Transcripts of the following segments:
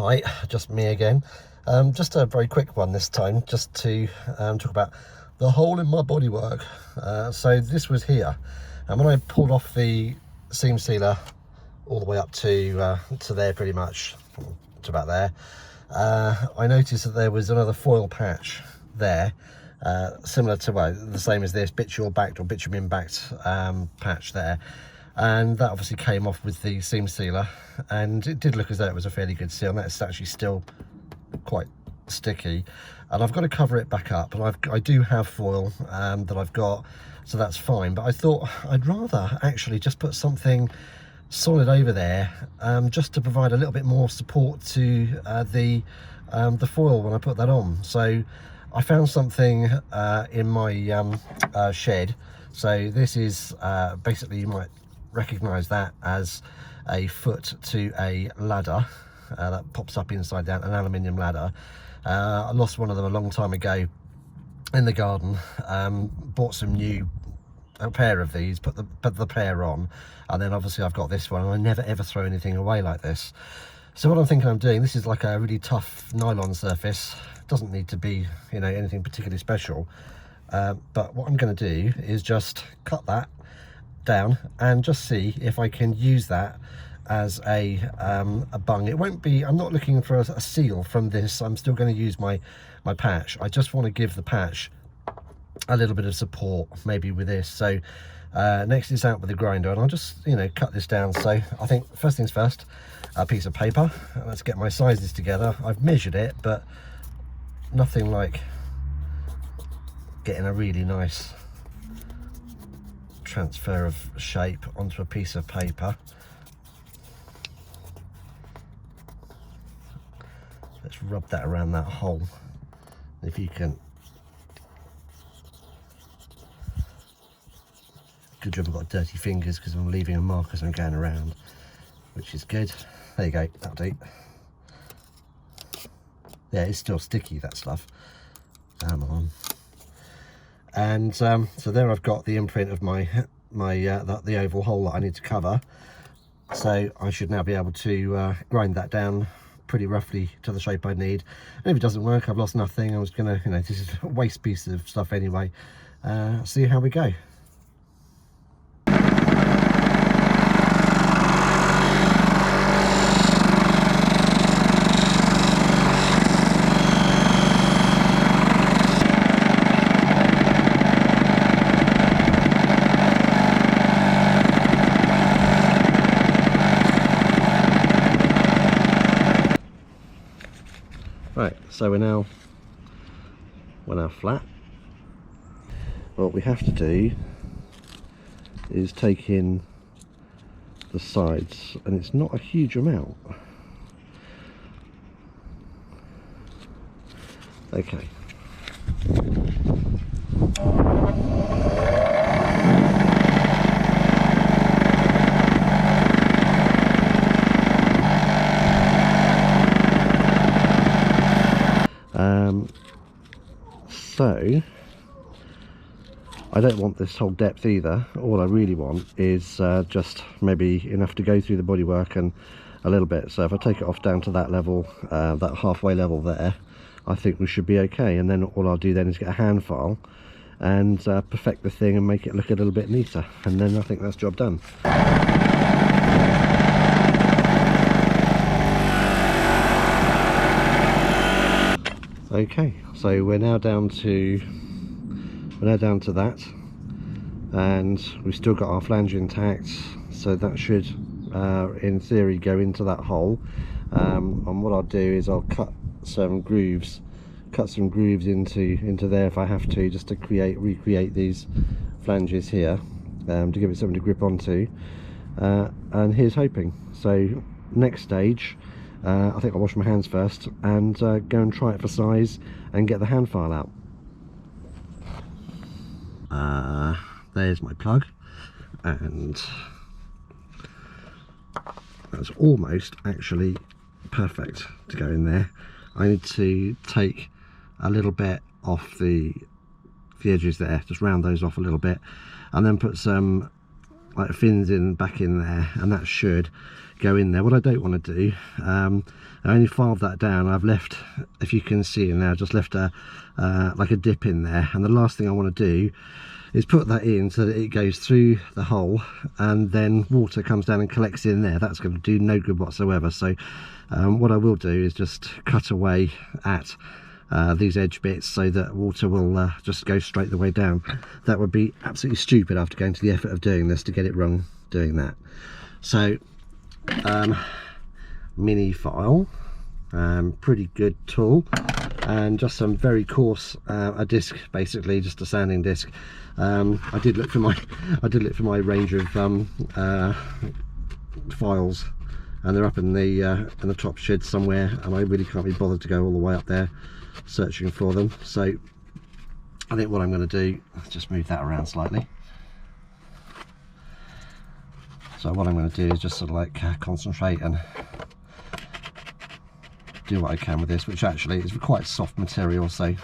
Hi, just me again. Just a very quick one this time, just to talk about the hole in my bodywork. So this was here, and when I pulled off the seam sealer all the way up to there, pretty much to about there, I noticed that there was another foil patch there, similar to the same as this bitumen backed or bitumen backed patch there. And that obviously came off with the seam sealer, and it did look as though it was a fairly good seal, and that's actually still quite sticky, and I've got to cover it back up, and I do have foil that I've got, so that's fine. But I thought I'd rather actually just put something solid over there, just to provide a little bit more support to the foil when I put that on. So I found something in my shed. So this is basically, you might recognize that as a foot to a ladder that pops up inside that, an aluminium ladder. I lost one of them a long time ago in the garden. Bought a pair of these, put the pair on, and then obviously I've got this one, and I never ever throw anything away like this. So what I'm thinking I'm doing, this is like a really tough nylon surface, doesn't need to be, you know, anything particularly special, but what I'm going to do is just cut that down and just see if I can use that as a bung. It won't be, I'm not looking for a seal from this. I'm still going to use my patch. I just want to give the patch a little bit of support, maybe with this. So next is out with the grinder, and I'll just, you know, cut this down. So I think first things first, a piece of paper. Let's get my sizes together. I've measured it, but nothing like getting a really nice transfer of shape onto a piece of paper. Let's rub that around that hole. If you can, good job I've got dirty fingers because I'm leaving a mark as I'm going around, which is good. There you go, that'll do. Yeah, it's still sticky, that stuff. Come on. And so there I've got the imprint of the oval hole that I need to cover. So I should now be able to grind that down pretty roughly to the shape I need. And if it doesn't work, I've lost nothing. I was gonna, you know, this is a waste piece of stuff anyway. See how we go. Right, so we're now flat. What we have to do is take in the sides, and it's not a huge amount. Okay. So I don't want this whole depth either. All I really want is just maybe enough to go through the bodywork and a little bit. So if I take it off down to that level, that halfway level there, I think we should be okay. And then all I'll do then is get a hand file and perfect the thing and make it look a little bit neater. And then I think that's job done. Okay, so we're now down to that, and we've still got our flange intact, so that should in theory go into that hole. And what I'll do is I'll cut some grooves into there if I have to, just to recreate these flanges here, to give it something to grip onto. And here's hoping. So next stage, I think I'll wash my hands first and go and try it for size and get the hand file out. There's my plug, and that's almost actually perfect to go in there. I need to take a little bit off the edges there, just round those off a little bit, and then put some like fins back in there, and that should go in there. What I don't want to do, I only filed that down. I've left, if you can see it now, just left a like a dip in there, and the last thing I want to do is put that in so that it goes through the hole and then water comes down and collects in there. That's going to do no good whatsoever. So what I will do is just cut away at these edge bits so that water will just go straight the way down. That would be absolutely stupid after going to the effort of doing this to get it wrong doing that. So mini file, pretty good tool, and just some very coarse a disc, basically just a sanding disc. I did look for my range of files, and they're up in the top shed somewhere, and I really can't be bothered to go all the way up there searching for them. So I think what I'm going to do, let's just move that around slightly. So what I'm going to do is just sort of like concentrate and do what I can with this, which actually is quite soft material, so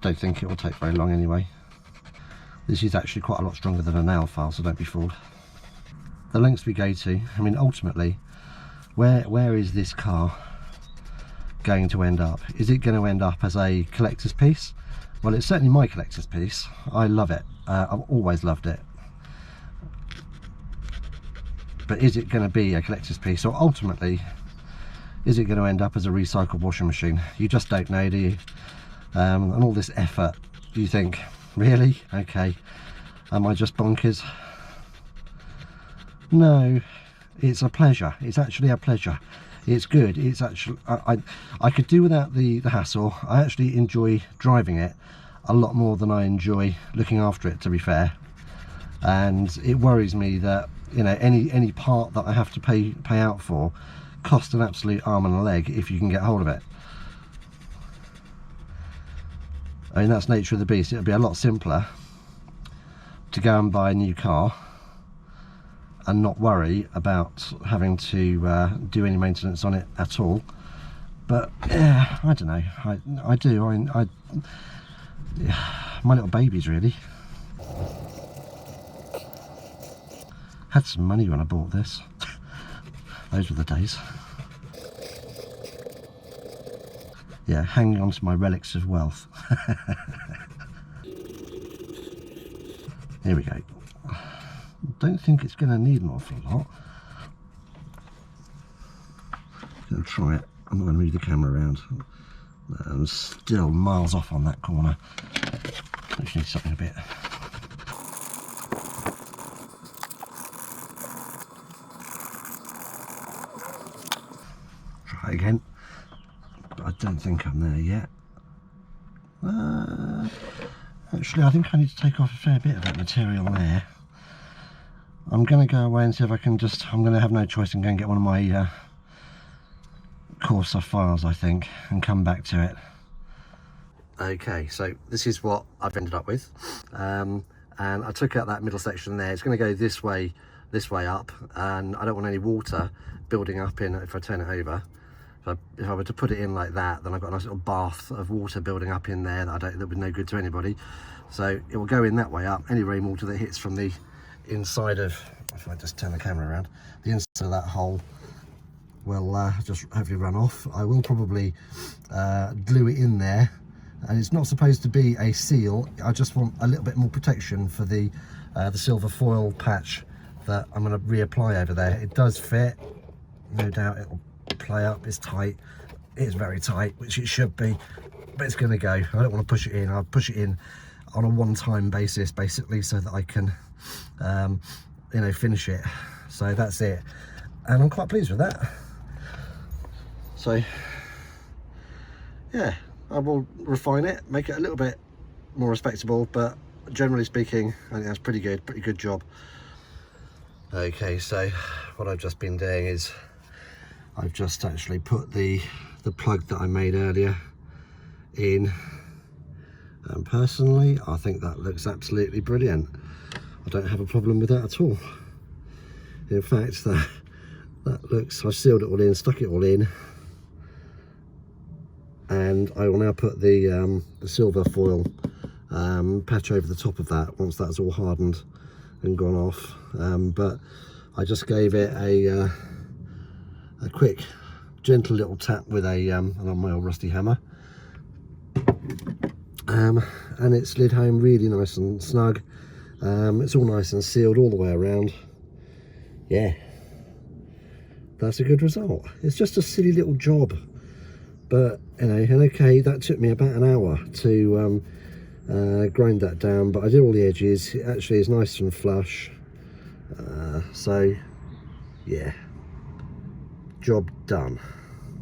don't think it will take very long anyway. This is actually quite a lot stronger than a nail file, so don't be fooled. The lengths we go to, I mean, ultimately, where is this car going to end up? Is it going to end up as a collector's piece? Well, it's certainly my collector's piece. I love it. I've always loved it. But is it going to be a collector's piece, or ultimately is it going to end up as a recycled washing machine? You just don't know, do you? And all this effort, do you think, really? Okay, am I just bonkers? No, it's a pleasure. It's actually a pleasure. It's good. It's actually, I could do without the hassle. I actually enjoy driving it a lot more than I enjoy looking after it, to be fair. And it worries me that, you know, any part that I have to pay out for cost an absolute arm and a leg if you can get hold of it. I mean, that's nature of the beast. It would be a lot simpler to go and buy a new car and not worry about having to do any maintenance on it at all. But yeah, I don't know. I do. My little babies, really. Had some money when I bought this. Those were the days. Yeah, hanging on to my relics of wealth. Here we go. Don't think it's going to need an awful lot. I'm going to try it. I'm not going to move the camera around. I'm still miles off on that corner. I just need something a bit. Try again. But I don't think I'm there yet. Actually, I think I need to take off a fair bit of that material there. I'm going to go away and see if I can just, I'm going to have no choice and go and get one of my coarser files, I think, and come back to it. Okay, so this is what I've ended up with. And I took out that middle section there. It's going to go this way up, and I don't want any water building up in it if I turn it over. If I were to put it in like that, then I've got a nice little bath of water building up in there that would be no good to anybody. So it will go in that way up. Any rainwater that hits from the inside of, if I just turn the camera around, the inside of that hole will just hopefully run off. I will probably glue it in there, and it's not supposed to be a seal. I just want a little bit more protection for the silver foil patch that I'm going to reapply over there. It does fit, no doubt it'll play up. It's tight, it's very tight, which it should be, but it's going to go. I don't want to push it in. I'll push it in on a one-time basis, basically, so that I can you know, finish it. So that's it, and I'm quite pleased with that. So yeah, I will refine it, make it a little bit more respectable, but generally speaking, I think that's pretty good job. Okay, so what I've just been doing is I've just actually put the plug that I made earlier in, and personally I think that looks absolutely brilliant. I don't have a problem with that at all. In fact, that looks, I've sealed it all in, stuck it all in, and I will now put the silver foil patch over the top of that once that's all hardened and gone off. But I just gave it a quick gentle little tap with my old rusty hammer, and it slid home really nice and snug. It's all nice and sealed all the way around. Yeah, that's a good result. It's just a silly little job, but you know, and okay, that took me about an hour to grind that down, but I did all the edges. It actually is nice and flush, so yeah, job done.